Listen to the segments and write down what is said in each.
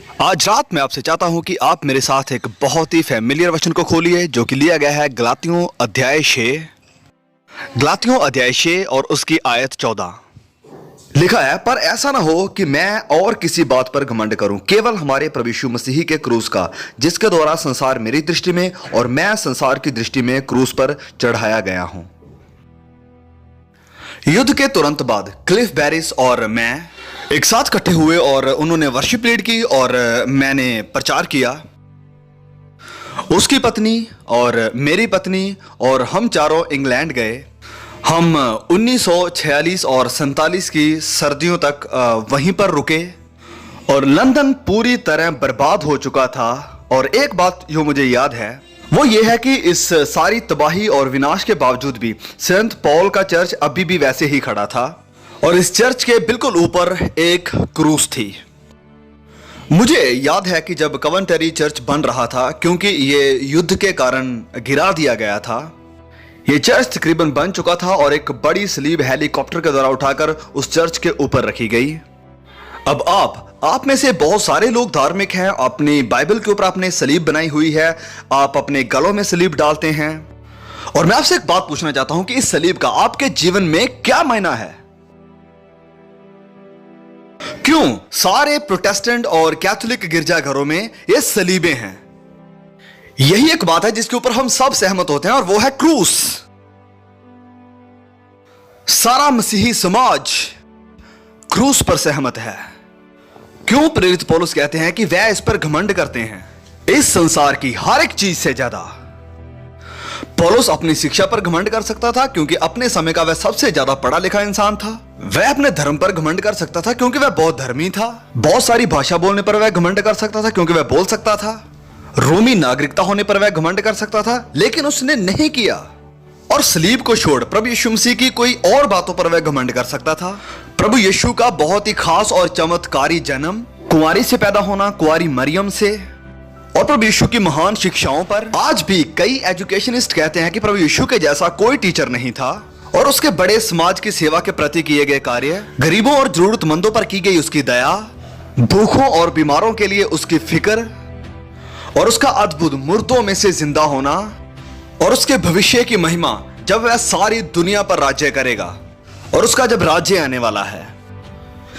आज रात मैं आपसे चाहता हूं कि आप मेरे साथ एक बहुत ही फैमिलियर वचन को खोलिए जो कि लिया गया है गलातियों अध्याय 6 और उसकी आयत 14। लिखा है, पर ऐसा ना हो कि मैं और किसी बात पर घमंड करूं, केवल हमारे प्रभु यीशु मसीह के क्रूस का, जिसके द्वारा संसार मेरी दृष्टि में और मैं संसार की दृष्टि में क्रूस पर चढ़ाया गया हूं। युद्ध के तुरंत बाद क्लिफ बैरिस और मैं एक साथ इकट्ठे हुए और उन्होंने वर्शिप लीड की और मैंने प्रचार किया। उसकी पत्नी और मेरी पत्नी और हम चारों इंग्लैंड गए। हम 1946 और 47 की सर्दियों तक वहीं पर रुके और लंदन पूरी तरह बर्बाद हो चुका था। और एक बात जो मुझे याद है वो ये है कि इस सारी तबाही और विनाश के बावजूद भी सेंट पॉल का चर्च अभी भी वैसे ही खड़ा था और इस चर्च के बिल्कुल ऊपर एक क्रूस थी। मुझे याद है कि जब कवंटरी चर्च बन रहा था, क्योंकि ये युद्ध के कारण गिरा दिया गया था, ये चर्च तकरीबन बन चुका था और एक बड़ी सलीब हेलीकॉप्टर के द्वारा उठाकर उस चर्च के ऊपर रखी गई। अब आप में से बहुत सारे लोग धार्मिक हैं, अपनी बाइबल के ऊपर आपने सलीब बनाई हुई है, आप अपने गलों में सलीब डालते हैं। और मैं आपसे एक बात पूछना चाहता हूं कि इस सलीब का आपके जीवन में क्या मायना है? क्यों सारे प्रोटेस्टेंट और कैथोलिक गिरजाघरों में ये सलीबें हैं? यही एक बात है जिसके ऊपर हम सब सहमत होते हैं और वो है क्रूस। सारा मसीही समाज क्रूस पर सहमत है। क्यों प्रेरित पौलुस कहते हैं कि वह इस पर घमंड करते हैं, इस संसार की हर एक चीज से ज्यादा। पौलुस अपनी शिक्षा पर घमंड कर सकता था क्योंकि अपने समय का वह सबसे ज्यादा पढ़ा लिखा इंसान था। वह अपने धर्म पर घमंड कर सकता था क्योंकि वह बहुत धर्मी था। बहुत सारी भाषा बोलने पर वह घमंड कर सकता था क्योंकि वह बोल सकता था। रोमी नागरिकता होने पर वह घमंड कर सकता था, लेकिन उसने नहीं किया। और सलीब को छोड़ प्रभु यीशु मसीह की कोई और बातों पर वह घमंड कर सकता था। प्रभु यीशु का बहुत ही खास और चमत्कारी जन्म, कुंवारी से पैदा होना, कुंवारी मरियम से, और प्रभु यीशु की महान शिक्षाओं पर। आज भी कई एजुकेशनिस्ट कहते हैं कि प्रभु यीशु के जैसा कोई टीचर नहीं था और उसके बड़े समाज की सेवा के प्रति किए गए कार्य, गरीबों और जरूरतमंदों पर की गई उसकी दया, भूखों और बीमारों के लिए उसकी फिक्र, और उसका अद्भुत मुर्दों में से जिंदा होना, और उसके भविष्य की महिमा जब वह सारी दुनिया पर राज्य करेगा और उसका जब राज्य आने वाला है।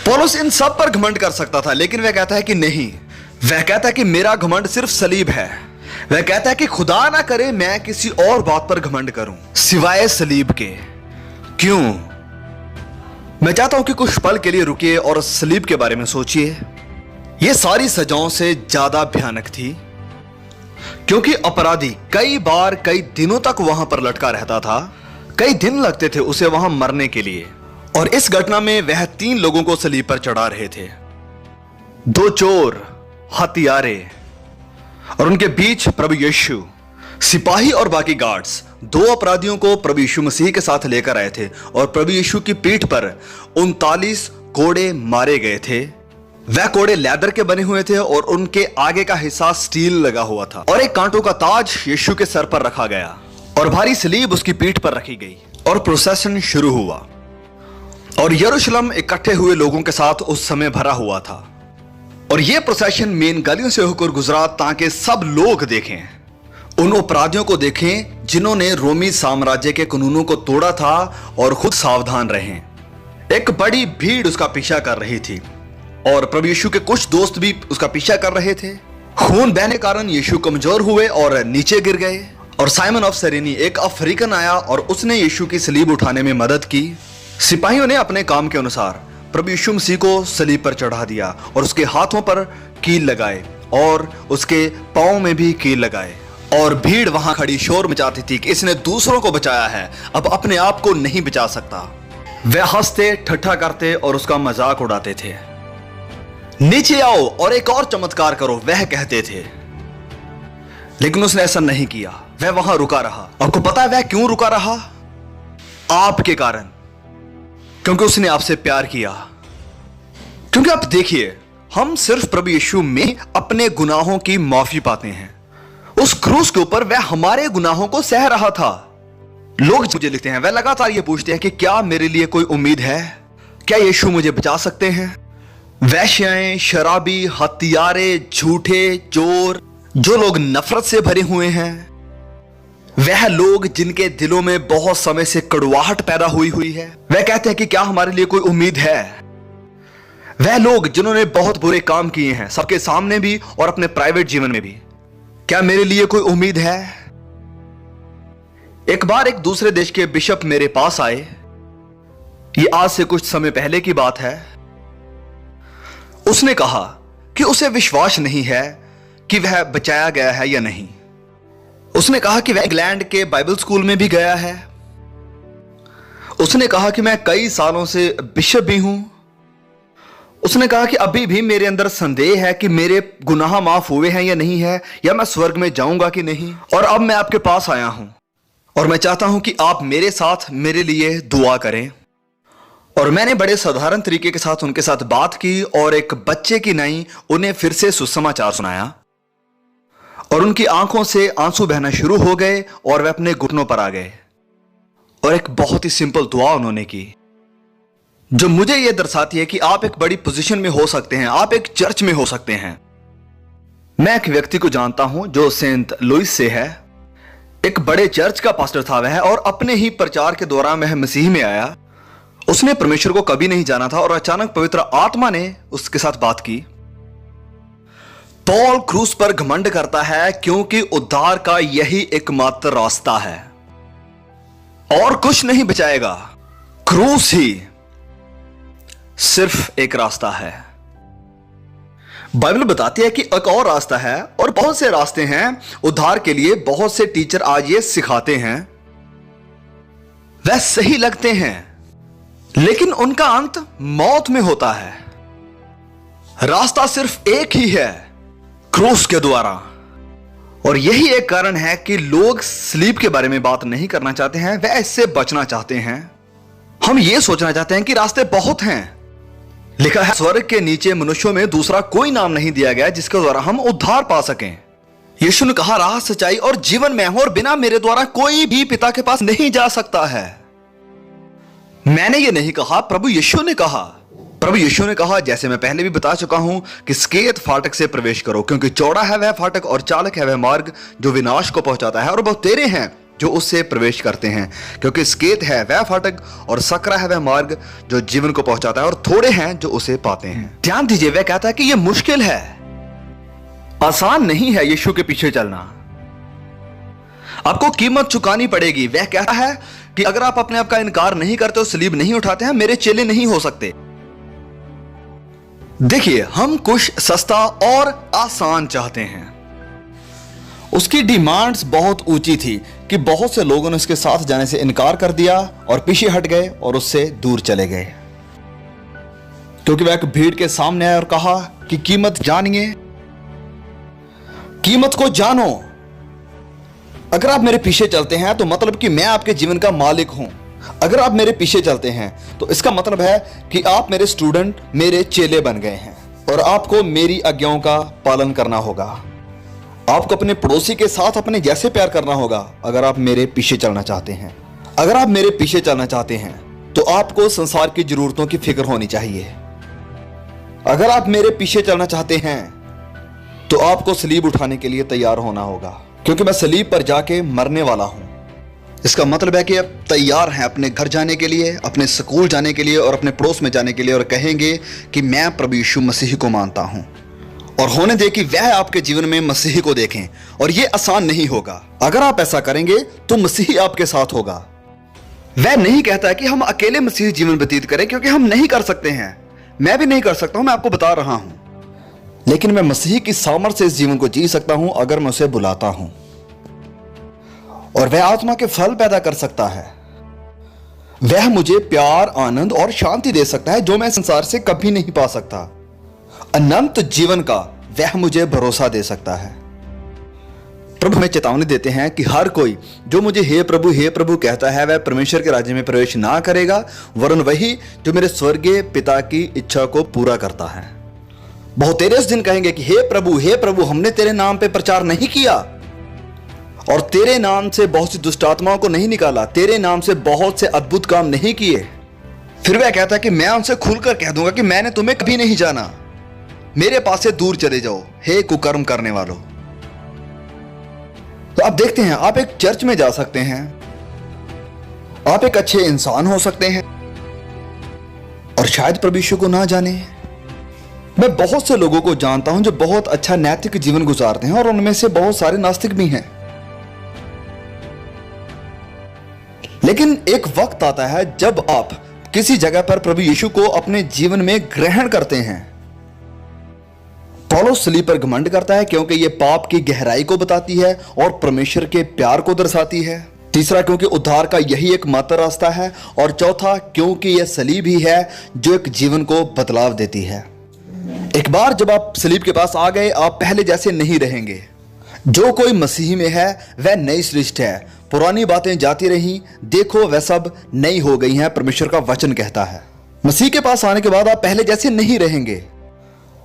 पौलुस इन सब पर घमंड कर सकता था, लेकिन वह कहता है कि नहीं। वह कहता है कि मेरा घमंड सिर्फ सलीब है। वह कहता है कि खुदा ना करे मैं किसी और बात पर घमंड करूं सिवाय सलीब के। क्यों? मैं चाहता हूं कि कुछ पल के लिए रुकिए और सलीब के बारे में सोचिए। यह सारी सजाओं से ज्यादा भयानक थी क्योंकि अपराधी कई बार कई दिनों तक वहां पर लटका रहता था। कई दिन लगते थे उसे वहां मरने के लिए। और इस घटना में वह 3 लोगों को सलीब पर चढ़ा रहे थे, 2 चोर, हत्यारे, और उनके बीच प्रभु यीशु। सिपाही और बाकी गार्ड्स 2 अपराधियों को प्रभु यीशु मसीह के साथ लेकर आए थे और प्रभु यीशु की पीठ पर 39 कोड़े मारे गए थे। वह कोड़े लेदर के बने हुए थे और उनके आगे का हिस्सा स्टील लगा हुआ था, और एक कांटों का ताज यीशु के सर पर रखा गया और भारी सलीब उसकी पीठ पर रखी गई। और प्रोसेशन शुरू हुआ और यरूशलेम इकट्ठे हुए लोगों के साथ उस समय भरा हुआ था। और यह प्रोसेशन मेन गलियों से होकर गुजरा ताकि सब लोग देखें, उन अपराधियों को देखें जिन्होंने रोमी साम्राज्य के कानूनों को तोड़ा था और खुद सावधान रहें। एक बड़ी भीड़ उसका पीछा कर रही थी और प्रभु यीशु के कुछ दोस्त भी उसका पीछा कर रहे थे। खून बहने के कारण यीशु कमजोर हुए और नीचे गिर गए। और साइमन ऑफ सिरेनी, एक अफ्रीकन, आया और उसने यीशु की सलीब उठाने में मदद की। सिपाहियों ने अपने काम के अनुसार प्रभु यीशु मसीह को सलीब पर चढ़ा दिया और उसके हाथों पर कील लगाए और उसके पांव में भी कील लगाए। और भीड़ वहां खड़ी शोर मचाती थी कि इसने दूसरों को बचाया है, अब अपने आप को नहीं बचा सकता। वह हंसते, ठट्ठा करते और उसका मजाक उड़ाते थे। नीचे आओ और एक और चमत्कार करो, वह कहते थे। लेकिन उसने ऐसा नहीं किया। वह वहां रुका रहा। आपको पता है वह क्यों रुका रहा? आपके कारण, क्योंकि उसने आपसे प्यार किया। क्योंकि आप देखिए, हम सिर्फ प्रभु यीशु में अपने गुनाहों की माफी पाते हैं। उस क्रूस के ऊपर वह हमारे गुनाहों को सह रहा था। लोग मुझे लिखते हैं, वह लगातार ये पूछते हैं कि क्या मेरे लिए कोई उम्मीद है? क्या यीशु मुझे बचा सकते हैं? वैश्याएं, शराबी, हत्यारे, झूठे, चोर, जो लोग नफरत से भरे हुए हैं, वह लोग जिनके दिलों में बहुत समय से कड़वाहट पैदा हुई है, वह कहते हैं कि क्या हमारे लिए कोई उम्मीद है। वह लोग जिन्होंने बहुत बुरे काम किए हैं, सबके सामने भी और अपने प्राइवेट जीवन में भी, क्या मेरे लिए कोई उम्मीद है। एक बार एक दूसरे देश के बिशप मेरे पास आए। ये आज से कुछ समय पहले की बात है। उसने कहा कि उसे विश्वास नहीं है कि वह बचाया गया है या नहीं। उसने कहा कि वह इंग्लैंड के बाइबल स्कूल में भी गया है। उसने कहा कि मैं कई सालों से बिशप भी हूं। उसने कहा कि अभी भी मेरे अंदर संदेह है कि मेरे गुनाह माफ हुए हैं या नहीं है, या मैं स्वर्ग में जाऊंगा कि नहीं। और अब मैं आपके पास आया हूं और मैं चाहता हूं कि आप मेरे साथ मेरे लिए दुआ करें। और मैंने बड़े साधारण तरीके के साथ उनके साथ बात की और एक बच्चे की नई उन्हें फिर से सुसमाचार सुनाया। और उनकी आंखों से आंसू बहना शुरू हो गए और वे अपने घुटनों पर आ गए और एक बहुत ही सिंपल दुआ उन्होंने की, जो मुझे यह दर्शाती है कि आप एक बड़ी पोजीशन में हो सकते हैं, आप एक चर्च में हो सकते हैं। मैं एक व्यक्ति को जानता हूं जो सेंट लुइस से है। एक बड़े चर्च का पास्टर था वह, और अपने ही प्रचार के दौरान वह मसीह में आया। उसने परमेश्वर को कभी नहीं जाना था और अचानक पवित्र आत्मा ने उसके साथ बात की। पॉल क्रूस पर घमंड करता है क्योंकि उद्धार का यही एकमात्र रास्ता है और कुछ नहीं बचाएगा। क्रूस ही सिर्फ एक रास्ता है। बाइबल बताती है कि एक और रास्ता है और बहुत से रास्ते हैं उद्धार के लिए। बहुत से टीचर आज ये सिखाते हैं, वह सही लगते हैं, लेकिन उनका अंत मौत में होता है। रास्ता सिर्फ एक ही है, क्रूस के द्वारा। और यही एक कारण है कि लोग स्लीप के बारे में बात नहीं करना चाहते हैं, वह इससे बचना चाहते हैं। हम यह सोचना चाहते हैं कि रास्ते बहुत हैं। लिखा है स्वर्ग के नीचे मनुष्यों में दूसरा कोई नाम नहीं दिया गया जिसके द्वारा हम उद्धार पा सकें। यीशु ने कहा, राह, सच्चाई और जीवन मैं हूं और बिना मेरे द्वारा कोई भी पिता के पास नहीं जा सकता है। मैंने ये नहीं कहा, प्रभु यीशु ने कहा। प्रभु यीशु ने कहा, जैसे मैं पहले भी बता चुका हूं, कि सकेत फाटक से प्रवेश करो, क्योंकि चौड़ा है वह फाटक और चालक है वह मार्ग जो विनाश को पहुंचाता है, और बहुत तेरे हैं जो उससे प्रवेश करते हैं। क्योंकि सकेत है वह फाटक और सकरा है वह मार्ग जो जीवन को पहुंचाता है, और थोड़े हैं जो उसे पाते हैं। ध्यान दीजिए, वह कहता है कि यह मुश्किल है, आसान नहीं है यीशु के पीछे चलना। आपको कीमत चुकानी पड़ेगी। वह कहता है कि अगर आप अपने आप का इनकार नहीं करते हो, सलीब नहीं उठाते हैं, मेरे चेले नहीं हो सकते। देखिए, हम कुछ सस्ता और आसान चाहते हैं। उसकी डिमांड्स बहुत ऊंची थी कि बहुत से लोगों ने उसके साथ जाने से इनकार कर दिया और पीछे हट गए और उससे दूर चले गए, क्योंकि वह एक भीड़ के सामने आया और कहा कि कीमत जानिए, कीमत को जानो। अगर आप मेरे पीछे चलते हैं तो मतलब कि मैं आपके जीवन का मालिक हूं। अगर आप मेरे पीछे चलते हैं तो इसका मतलब है कि आप मेरे स्टूडेंट, मेरे चेले बन गए हैं, और आपको मेरी आज्ञाओं का पालन करना होगा। आपको अपने पड़ोसी के साथ अपने जैसे प्यार करना होगा अगर आप मेरे पीछे चलना चाहते हैं। अगर आप मेरे पीछे चलना चाहते हैं तो आपको संसार की जरूरतों की फिक्र होनी चाहिए। अगर आप मेरे पीछे चलना चाहते हैं तो आपको सलीब उठाने के लिए तैयार होना होगा, क्योंकि मैं सलीब पर जाके मरने वाला हूं। इसका मतलब है कि आप तैयार हैं अपने घर जाने के लिए, अपने स्कूल जाने के लिए और अपने पड़ोस में जाने के लिए, और कहेंगे कि मैं प्रभु यीशु मसीह को मानता हूं। और होने दे कि वह आपके जीवन में मसीह को देखें। और यह आसान नहीं होगा। अगर आप ऐसा करेंगे तो मसीह आपके साथ होगा। वह नहीं कहता है कि हम अकेले मसीह जीवन व्यतीत करें, क्योंकि हम नहीं कर सकते हैं। मैं भी नहीं कर सकता हूं, मैं आपको बता रहा हूं। लेकिन मैं मसीह की सामर्थ्य से इस जीवन को जी सकता हूं अगर मैं उसे बुलाता हूं। और वह आत्मा के फल पैदा कर सकता है। वह मुझे प्यार, आनंद और शांति दे सकता है जो मैं संसार से कभी नहीं पा सकता। अनंत जीवन का वह मुझे भरोसा दे सकता है। प्रभु हमें चेतावनी देते हैं कि हर कोई जो मुझे हे प्रभु कहता है वह परमेश्वर के राज्य में प्रवेश ना करेगा, वरन वही जो मेरे स्वर्गीय पिता की इच्छा को पूरा करता है। बहुत तेरे इस दिन कहेंगे कि हे प्रभु, हमने तेरे नाम पे प्रचार नहीं किया, और तेरे नाम से बहुत सी दुष्ट आत्माओं को नहीं निकाला, तेरे नाम से बहुत से अद्भुत काम नहीं किए। फिर वह कहता है कि मैं उनसे खुलकर कह दूंगा कि मैंने तुम्हें कभी नहीं जाना, मेरे पास से दूर चले जाओ, हे कुकर्म करने वालों। तो आप देखते हैं, आप एक चर्च में जा सकते हैं, आप एक अच्छे इंसान हो सकते हैं और शायद प्रभु यीशु को ना जाने। मैं बहुत से लोगों को जानता हूं जो बहुत अच्छा नैतिक जीवन गुजारते हैं और उनमें से बहुत सारे नास्तिक भी हैं। लेकिन एक वक्त आता है जब आप किसी जगह पर प्रभु यीशु को अपने जीवन में ग्रहण करते हैं। पौलुस सलीब पर घमंड करता है क्योंकि यह पाप की गहराई को बताती है और परमेश्वर के प्यार को दर्शाती है। तीसरा, क्योंकि उद्धार का यही एकमात्र रास्ता है। और चौथा, क्योंकि यह सलीब ही है जो एक जीवन को बदलाव देती है। एक बार जब आप सलीब के पास आ गए, आप पहले जैसे नहीं रहेंगे। जो कोई मसीह में है वह नई सृष्टि है, पुरानी बातें जाती रही, देखो वह सब नई हो गई हैं, परमेश्वर का वचन कहता है। मसीह के पास आने के बाद आप पहले जैसे नहीं रहेंगे।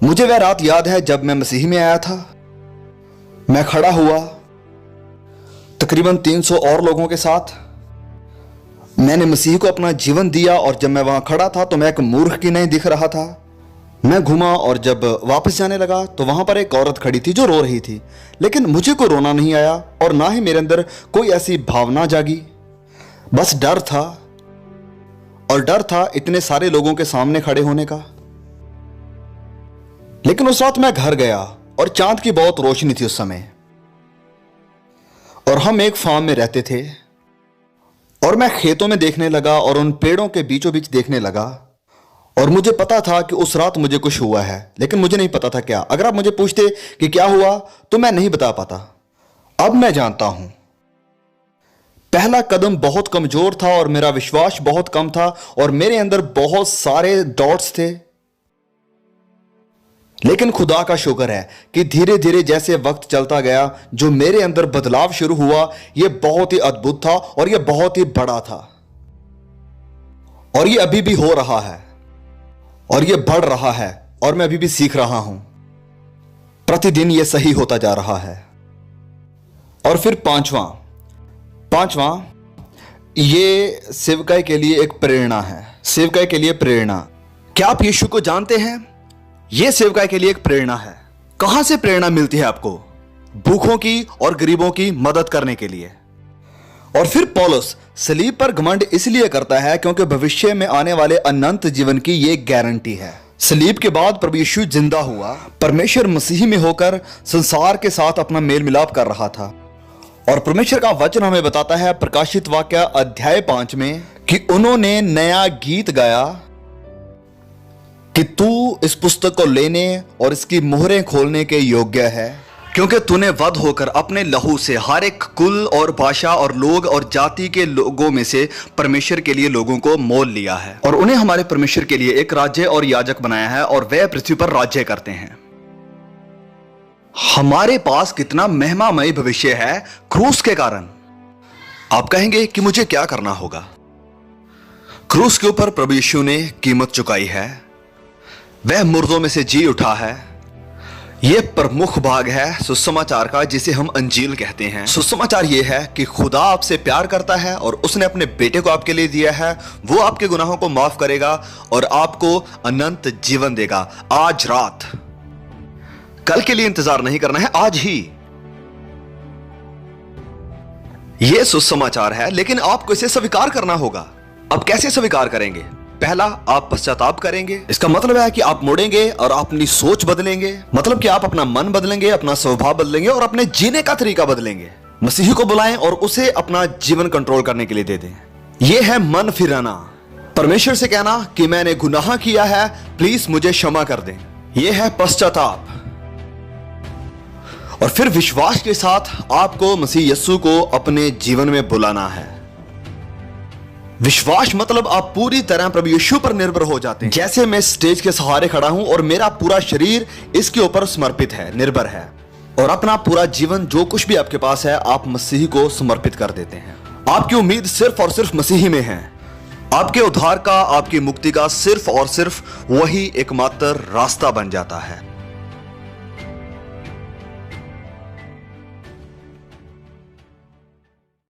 मुझे वह रात याद है जब मैं मसीह में आया था। मैं खड़ा हुआ तकरीबन 300 और लोगों के साथ, मैंने मसीह को अपना जीवन दिया और जब मैं वहां खड़ा था तो मैं एक मूर्ख की नहीं दिख रहा था। मैं घूमा और जब वापस जाने लगा तो वहां पर एक औरत खड़ी थी जो रो रही थी, लेकिन मुझे कोई रोना नहीं आया और ना ही मेरे अंदर कोई ऐसी भावना जागी। बस डर था, और डर था इतने सारे लोगों के सामने खड़े होने का। लेकिन उस रात मैं घर गया और चांद की बहुत रोशनी थी उस समय, और हम एक फार्म में रहते थे और मैं खेतों में देखने लगा और उन पेड़ों के बीचों बीच देखने लगा। और मुझे पता था कि उस रात मुझे कुछ हुआ है, लेकिन मुझे नहीं पता था क्या। अगर आप मुझे पूछते कि क्या हुआ तो मैं नहीं बता पाता। अब मैं जानता हूं। पहला कदम बहुत कमजोर था और मेरा विश्वास बहुत कम था और मेरे अंदर बहुत सारे डॉट्स थे। लेकिन खुदा का शुक्र है कि धीरे धीरे जैसे वक्त चलता गया, जो मेरे अंदर बदलाव शुरू हुआ, यह बहुत ही अद्भुत था और यह बहुत ही बड़ा था। और यह अभी भी हो रहा है और यह बढ़ रहा है और मैं अभी भी सीख रहा हूं। प्रतिदिन यह सही होता जा रहा है। और फिर पांचवां, ये सेवकाई के लिए एक प्रेरणा है। सेवकाई के लिए प्रेरणा। क्या आप यीशु को जानते हैं? यह सेवकाई के लिए एक प्रेरणा है। कहां से प्रेरणा मिलती है आपको? भूखों की और गरीबों की मदद करने के लिए। और फिर पौलुस सलीब पर घमंड इसलिए करता है क्योंकि भविष्य में आने वाले अनंत जीवन की यह गारंटी है। सलीब के बाद प्रभु यीशु जिंदा हुआ, परमेश्वर मसीह में होकर संसार के साथ अपना मेल मिलाप कर रहा था। और परमेश्वर का वचन हमें बताता है प्रकाशित वाक्य अध्याय 5 में कि उन्होंने नया गीत गाया कि तू इस पुस्तक को लेने और इसकी मोहरें खोलने के योग्य है, क्योंकि तूने वध होकर अपने लहू से हर एक कुल और भाषा और लोग और जाति के लोगों में से परमेश्वर के लिए लोगों को मोल लिया है और उन्हें हमारे परमेश्वर के लिए एक राज्य और याजक बनाया है और वे पृथ्वी पर राज्य करते हैं। हमारे पास कितना महिमामय भविष्य है क्रूस के कारण। आप कहेंगे कि मुझे क्या करना होगा? क्रूस के ऊपर प्रभु यीशु ने कीमत चुकाई है, वह मुर्दों में से जी उठा है। यह प्रमुख भाग है सुसमाचार का, जिसे हम अंजील कहते हैं। सुसमाचार यह है कि खुदा आपसे प्यार करता है और उसने अपने बेटे को आपके लिए दिया है। वो आपके गुनाहों को माफ करेगा और आपको अनंत जीवन देगा। आज रात, कल के लिए इंतजार नहीं करना है, आज ही। यह सुसमाचार है, लेकिन आपको इसे स्वीकार करना होगा। अब कैसे स्वीकार करेंगे? पहला, आप पश्चाताप करेंगे। इसका मतलब है कि आप मुड़ेंगे और अपनी सोच बदलेंगे। मतलब कि आप अपना मन बदलेंगे, अपना स्वभाव बदलेंगे और अपने जीने का तरीका बदलेंगे। मसीह को बुलाएं और उसे अपना जीवन कंट्रोल करने के लिए दे दें। यह है मन फिराना। परमेश्वर से कहना कि मैंने गुनाह किया है, प्लीज मुझे क्षमा कर दें। यह है पश्चाताप। और फिर विश्वास के साथ आपको मसीह यीशु को अपने जीवन में बुलाना है। विश्वास मतलब आप पूरी तरह प्रभु यीशु पर निर्भर हो जाते हैं। जैसे मैं स्टेज के सहारे खड़ा हूं और मेरा पूरा शरीर इसके ऊपर समर्पित है, निर्भर है, और अपना पूरा जीवन जो कुछ भी आपके पास है आप मसीह को समर्पित कर देते हैं। आपकी उम्मीद सिर्फ और सिर्फ मसीह में है। आपके उद्धार का, आपकी मुक्ति का सिर्फ और सिर्फ वही एकमात्र रास्ता बन जाता है।